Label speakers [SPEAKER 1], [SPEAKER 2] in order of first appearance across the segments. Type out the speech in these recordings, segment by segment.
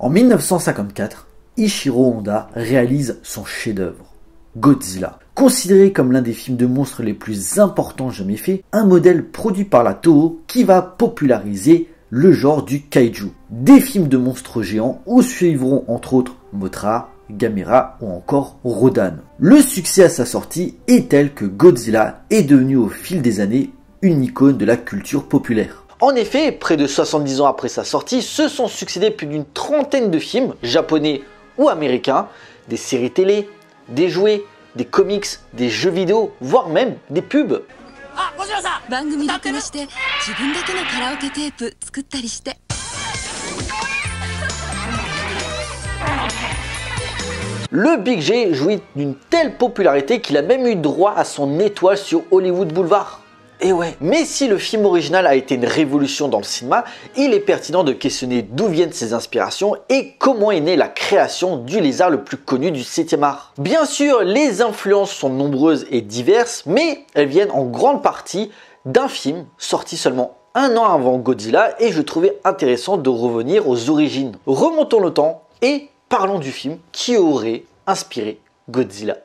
[SPEAKER 1] En 1954, Ishiro Honda réalise son chef-d'œuvre, Godzilla. Considéré comme l'un des films de monstres les plus importants jamais faits, un modèle produit par la Toho qui va populariser le genre du kaiju. Des films de monstres géants où suivront entre autres Mothra, Gamera ou encore Rodan. Le succès à sa sortie est tel que Godzilla est devenu au fil des années une icône de la culture populaire. En effet, près de 70 ans après sa sortie, se sont succédés plus d'une trentaine de films, japonais ou américains, des séries télé, des jouets, des comics, des jeux vidéo, voire même des pubs. Le Big G jouit d'une telle popularité qu'il a même eu droit à son étoile sur Hollywood Boulevard. Et ouais, mais si le film original a été une révolution dans le cinéma, il est pertinent de questionner d'où viennent ses inspirations et comment est née la création du lézard le plus connu du 7e art. Bien sûr, les influences sont nombreuses et diverses, mais elles viennent en grande partie d'un film sorti seulement un an avant Godzilla et je trouvais intéressant de revenir aux origines. Remontons le temps et parlons du film qui aurait inspiré Godzilla.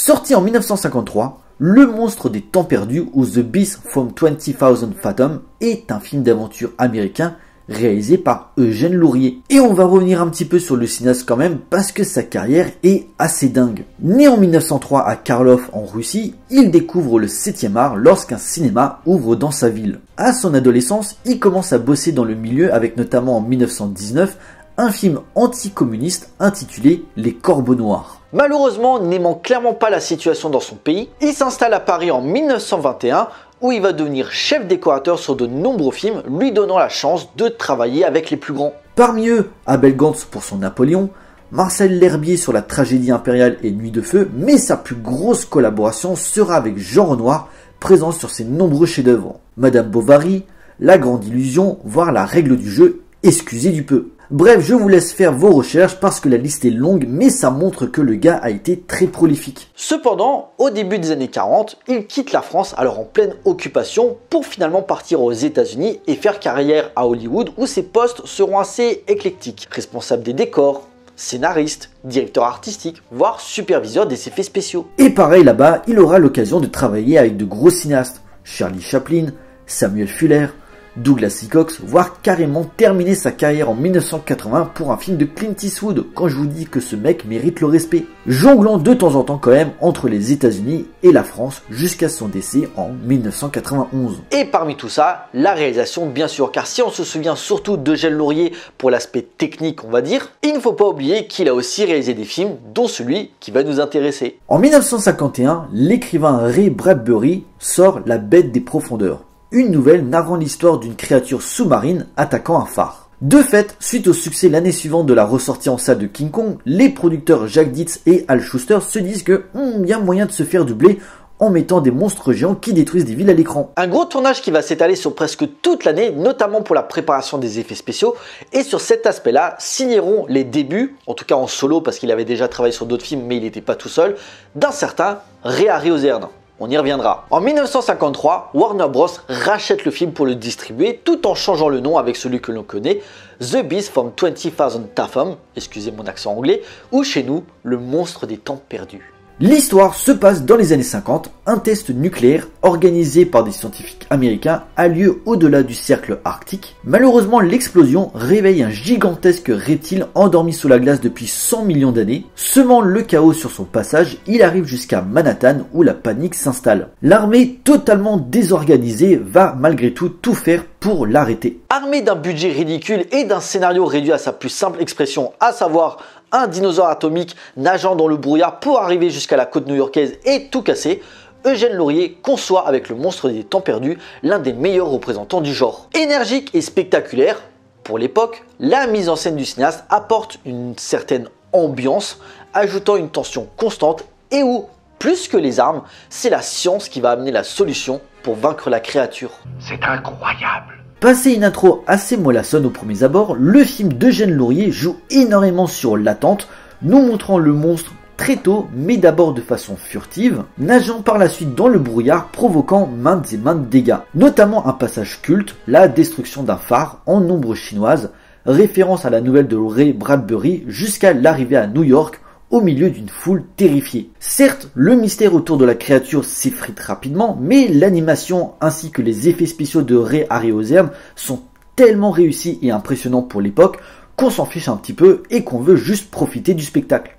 [SPEAKER 1] Sorti en 1953, Le Monstre des Temps Perdus ou The Beast from 20,000 Fathoms est un film d'aventure américain réalisé par Eugène Lourier. Et on va revenir un petit peu sur le cinéaste quand même parce que sa carrière est assez dingue. Né en 1903 à Karlov en Russie, il découvre le 7e art lorsqu'un cinéma ouvre dans sa ville. À son adolescence, il commence à bosser dans le milieu avec notamment en 1919 un film anticommuniste intitulé Les Corbeaux Noirs. Malheureusement, n'aimant clairement pas la situation dans son pays, il s'installe à Paris en 1921 où il va devenir chef décorateur sur de nombreux films, lui donnant la chance de travailler avec les plus grands. Parmi eux, Abel Gance pour son Napoléon, Marcel L'Herbier sur la tragédie impériale et Nuit de feu, mais sa plus grosse collaboration sera avec Jean Renoir, présent sur ses nombreux chefs-d'œuvre. Madame Bovary, La Grande Illusion, voire La Règle du jeu, excusez du peu. Bref, je vous laisse faire vos recherches parce que la liste est longue, mais ça montre que le gars a été très prolifique. Cependant, au début des années 40, il quitte la France alors en pleine occupation pour finalement partir aux États-Unis et faire carrière à Hollywood où ses postes seront assez éclectiques. Responsable des décors, scénariste, directeur artistique, voire superviseur des effets spéciaux. Et pareil là-bas, il aura l'occasion de travailler avec de gros cinéastes, Charlie Chaplin, Samuel Fuller, Douglas Hickox, voire carrément terminer sa carrière en 1980 pour un film de Clint Eastwood, quand je vous dis que ce mec mérite le respect. Jonglant de temps en temps quand même entre les États-Unis et la France jusqu'à son décès en 1991. Et parmi tout ça, la réalisation bien sûr, car si on se souvient surtout d'Eugène Lourier pour l'aspect technique on va dire, il ne faut pas oublier qu'il a aussi réalisé des films dont celui qui va nous intéresser. En 1951, l'écrivain Ray Bradbury sort La Bête des Profondeurs. Une nouvelle narrant l'histoire d'une créature sous-marine attaquant un phare. De fait, suite au succès l'année suivante de la ressortie en salle de King Kong, les producteurs Jack Dietz et Al Schuster se disent que y a moyen de se faire doubler en mettant des monstres géants qui détruisent des villes à l'écran. Un gros tournage qui va s'étaler sur presque toute l'année, notamment pour la préparation des effets spéciaux, et sur cet aspect-là signeront les débuts, en tout cas en solo parce qu'il avait déjà travaillé sur d'autres films mais il n'était pas tout seul, d'un certain Ray Harryhausen. On y reviendra. En 1953, Warner Bros rachète le film pour le distribuer tout en changeant le nom avec celui que l'on connaît, The Beast from 20,000 Fathoms, excusez mon accent anglais, ou chez nous, Le Monstre des Temps Perdus. L'histoire se passe dans les années 50. Un test nucléaire organisé par des scientifiques américains a lieu au-delà du cercle arctique. Malheureusement, l'explosion réveille un gigantesque reptile endormi sous la glace depuis 100 millions d'années. Semant le chaos sur son passage, il arrive jusqu'à Manhattan où la panique s'installe. L'armée, totalement désorganisée, va malgré tout faire pour l'arrêter. Armée d'un budget ridicule et d'un scénario réduit à sa plus simple expression, à savoir un dinosaure atomique nageant dans le brouillard pour arriver jusqu'à la côte new-yorkaise et tout casser, Eugène Lourier conçoit avec Le Monstre des Temps Perdus l'un des meilleurs représentants du genre. Énergique et spectaculaire, pour l'époque, la mise en scène du cinéaste apporte une certaine ambiance, ajoutant une tension constante et où, plus que les armes, c'est la science qui va amener la solution pour vaincre la créature. C'est incroyable! Passé une intro assez mollassonne aux premiers abords, le film d'Eugène Lourier joue énormément sur l'attente, nous montrant le monstre très tôt, mais d'abord de façon furtive, nageant par la suite dans le brouillard, provoquant maintes et maintes dégâts. Notamment un passage culte, la destruction d'un phare en ombre chinoise, référence à la nouvelle de Ray Bradbury, jusqu'à l'arrivée à New York, au milieu d'une foule terrifiée. Certes, le mystère autour de la créature s'effrite rapidement, mais l'animation ainsi que les effets spéciaux de Ray Harryhausen sont tellement réussis et impressionnants pour l'époque qu'on s'en fiche un petit peu et qu'on veut juste profiter du spectacle.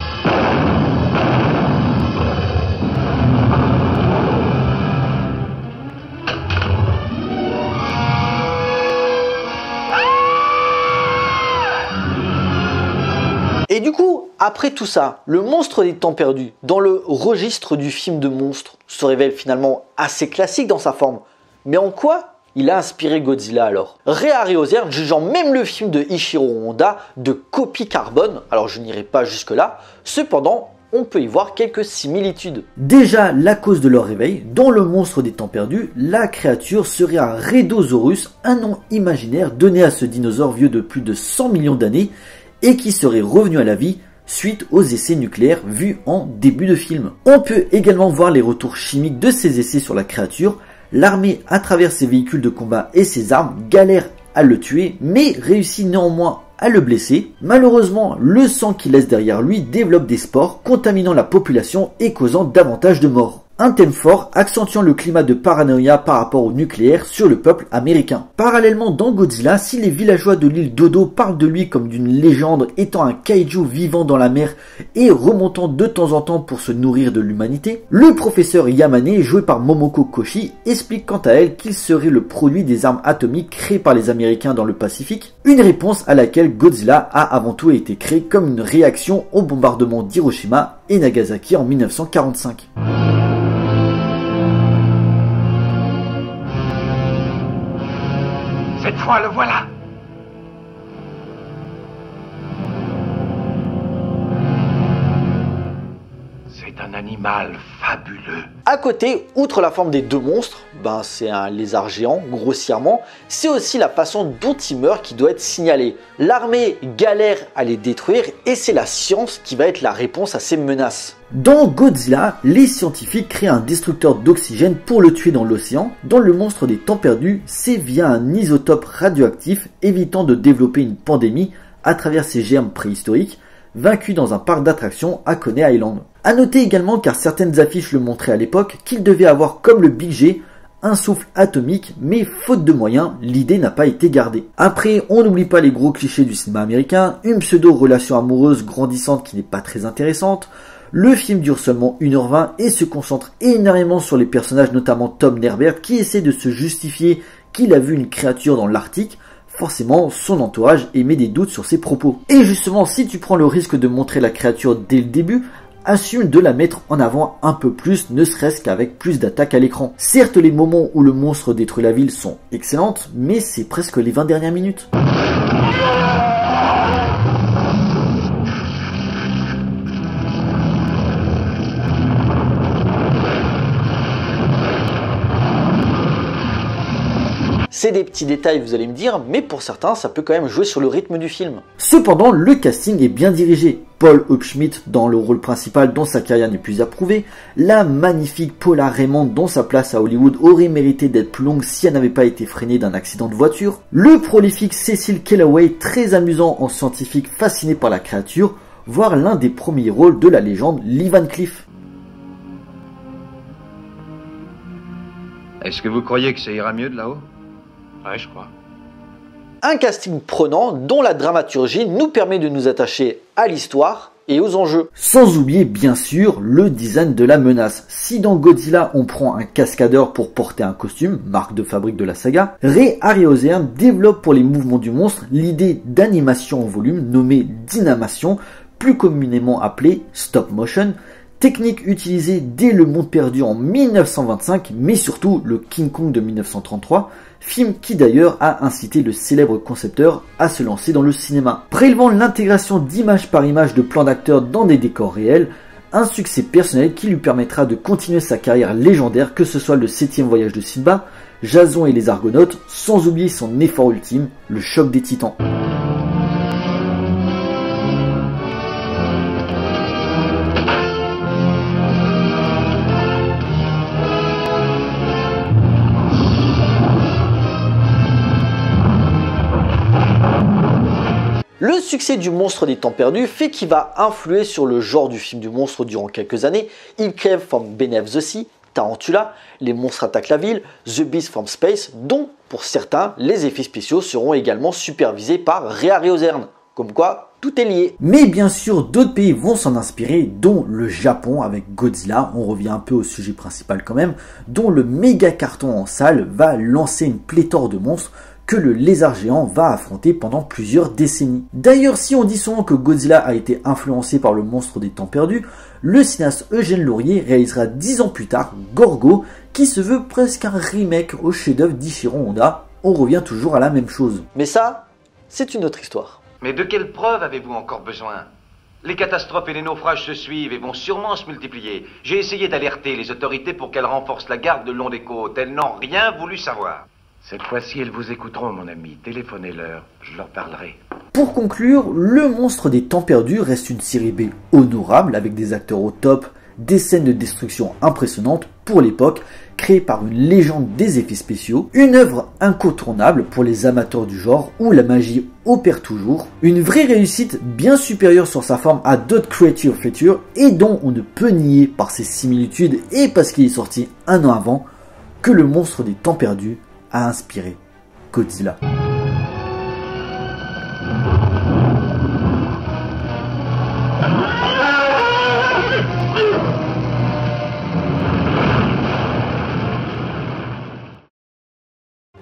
[SPEAKER 1] Et du coup, après tout ça, le monstre des temps perdus, dans le registre du film de monstre, se révèle finalement assez classique dans sa forme. Mais en quoi il a inspiré Godzilla alors? Ray Harryhausen jugeant même le film de Ishiro Honda de copie carbone, alors je n'irai pas jusque là, cependant on peut y voir quelques similitudes. Déjà, la cause de leur réveil, dans le monstre des temps perdus, la créature serait un Rhedosaurus, un nom imaginaire donné à ce dinosaure vieux de plus de 100 millions d'années et qui serait revenu à la vie suite aux essais nucléaires vus en début de film. On peut également voir les retours chimiques de ces essais sur la créature. L'armée, à travers ses véhicules de combat et ses armes, galère à le tuer, mais réussit néanmoins à le blesser. Malheureusement, le sang qu'il laisse derrière lui développe des spores, contaminant la population et causant davantage de morts. Un thème fort accentuant le climat de paranoïa par rapport au nucléaire sur le peuple américain. Parallèlement dans Godzilla, si les villageois de l'île Dodo parlent de lui comme d'une légende étant un kaiju vivant dans la mer et remontant de temps en temps pour se nourrir de l'humanité, le professeur Yamane, joué par Momoko Koshi, explique quant à elle qu'il serait le produit des armes atomiques créées par les Américains dans le Pacifique, une réponse à laquelle Godzilla a avant tout été créé comme une réaction au bombardement d'Hiroshima et Nagasaki en 1945.
[SPEAKER 2] Cette fois, le voilà. C'est un animal fabuleux.
[SPEAKER 1] À côté, outre la forme des deux monstres, c'est un lézard géant, grossièrement, c'est aussi la façon dont il meurt qui doit être signalée. L'armée galère à les détruire et c'est la science qui va être la réponse à ces menaces. Dans Godzilla, les scientifiques créent un destructeur d'oxygène pour le tuer dans l'océan. Dans le monstre des temps perdus, c'est via un isotope radioactif, évitant de développer une pandémie à travers ces germes préhistoriques, vaincus dans un parc d'attractions à Coney Island. A noter également, car certaines affiches le montraient à l'époque, qu'il devait avoir comme le Big G un souffle atomique, mais faute de moyens, l'idée n'a pas été gardée. Après, on n'oublie pas les gros clichés du cinéma américain, une pseudo-relation amoureuse grandissante qui n'est pas très intéressante. Le film dure seulement 1h20 et se concentre énormément sur les personnages, notamment Tom Nerbert, qui essaie de se justifier qu'il a vu une créature dans l'Arctique. Forcément, son entourage émet des doutes sur ses propos. Et justement, si tu prends le risque de montrer la créature dès le début, assume de la mettre en avant un peu plus, ne serait-ce qu'avec plus d'attaques à l'écran. Certes, les moments où le monstre détruit la ville sont excellentes, mais c'est presque les 20 dernières minutes. C'est des petits détails, vous allez me dire, mais pour certains, ça peut quand même jouer sur le rythme du film. Cependant, le casting est bien dirigé. Paul Hubschmidt dans le rôle principal dont sa carrière n'est plus approuvée, la magnifique Paula Raymond dont sa place à Hollywood aurait mérité d'être plus longue si elle n'avait pas été freinée d'un accident de voiture, le prolifique Cecil Kellaway, très amusant en scientifique fasciné par la créature, voire l'un des premiers rôles de la légende Lee Van Cleef.
[SPEAKER 3] Est-ce que vous croyez que ça ira mieux de là-haut?
[SPEAKER 2] Ouais, je crois.
[SPEAKER 1] Un casting prenant dont la dramaturgie nous permet de nous attacher à l'histoire et aux enjeux. Sans oublier bien sûr le design de la menace. Si dans Godzilla on prend un cascadeur pour porter un costume, marque de fabrique de la saga, Ray Harryhausen développe pour les mouvements du monstre l'idée d'animation en volume nommée dynamation, plus communément appelée stop motion, technique utilisée dès Le Monde Perdu en 1925, mais surtout le King Kong de 1933, film qui d'ailleurs a incité le célèbre concepteur à se lancer dans le cinéma. Prélevant l'intégration d'image par image de plans d'acteurs dans des décors réels, un succès personnel qui lui permettra de continuer sa carrière légendaire, que ce soit le 7e voyage de Simba, Jason et les Argonautes, sans oublier son effort ultime, le choc des titans. Le succès du Monstre des Temps Perdus fait qu'il va influer sur le genre du film du monstre durant quelques années. It Came from Beneath the Sea, Tarantula, Les monstres attaquent la ville, The Beast from Space, dont pour certains, les effets spéciaux seront également supervisés par Ray Harryhausen. Comme quoi, tout est lié. Mais bien sûr, d'autres pays vont s'en inspirer, dont le Japon avec Godzilla, on revient un peu au sujet principal quand même, dont le méga carton en salle va lancer une pléthore de monstres que le lézard géant va affronter pendant plusieurs décennies. D'ailleurs, si on dit souvent que Godzilla a été influencé par le Monstre des Temps Perdus, le cinéaste Eugène Laurier réalisera 10 ans plus tard Gorgo, qui se veut presque un remake au chef-d'œuvre d'Ichiro Honda. On revient toujours à la même chose. Mais ça, c'est une autre histoire.
[SPEAKER 2] Mais de quelles preuves avez-vous encore besoin? Les catastrophes et les naufrages se suivent et vont sûrement se multiplier. J'ai essayé d'alerter les autorités pour qu'elles renforcent la garde le long des côtes. Elles n'ont rien voulu savoir. Cette fois-ci, elles vous écouteront, mon ami. Téléphonez-leur, je leur parlerai.
[SPEAKER 1] Pour conclure, Le Monstre des Temps Perdus reste une série B honorable avec des acteurs au top, des scènes de destruction impressionnantes pour l'époque, créée par une légende des effets spéciaux, une œuvre incontournable pour les amateurs du genre où la magie opère toujours, une vraie réussite bien supérieure sur sa forme à d'autres creature features et dont on ne peut nier par ses similitudes et parce qu'il est sorti un an avant que Le Monstre des Temps Perdus a inspiré Godzilla.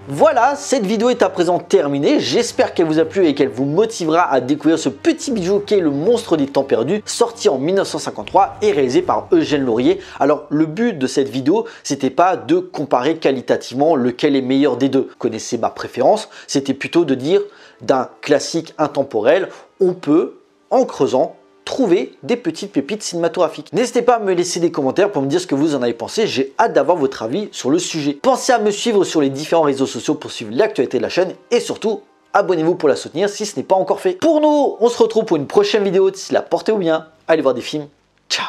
[SPEAKER 1] Voilà, cette vidéo est à présent terminée. J'espère qu'elle vous a plu et qu'elle vous motivera à découvrir ce petit bijou qu'est Le Monstre des Temps Perdus, sorti en 1953 et réalisé par Eugène Laurier. Alors, le but de cette vidéo, c'était pas de comparer qualitativement lequel est meilleur des deux. Vous connaissez ma préférence, c'était plutôt de dire d'un classique intemporel, on peut, en creusant, trouver des petites pépites cinématographiques. N'hésitez pas à me laisser des commentaires pour me dire ce que vous en avez pensé. J'ai hâte d'avoir votre avis sur le sujet. Pensez à me suivre sur les différents réseaux sociaux pour suivre l'actualité de la chaîne et surtout, abonnez-vous pour la soutenir si ce n'est pas encore fait. Pour nous, on se retrouve pour une prochaine vidéo. D'ici là, portez-vous bien, allez voir des films. Ciao.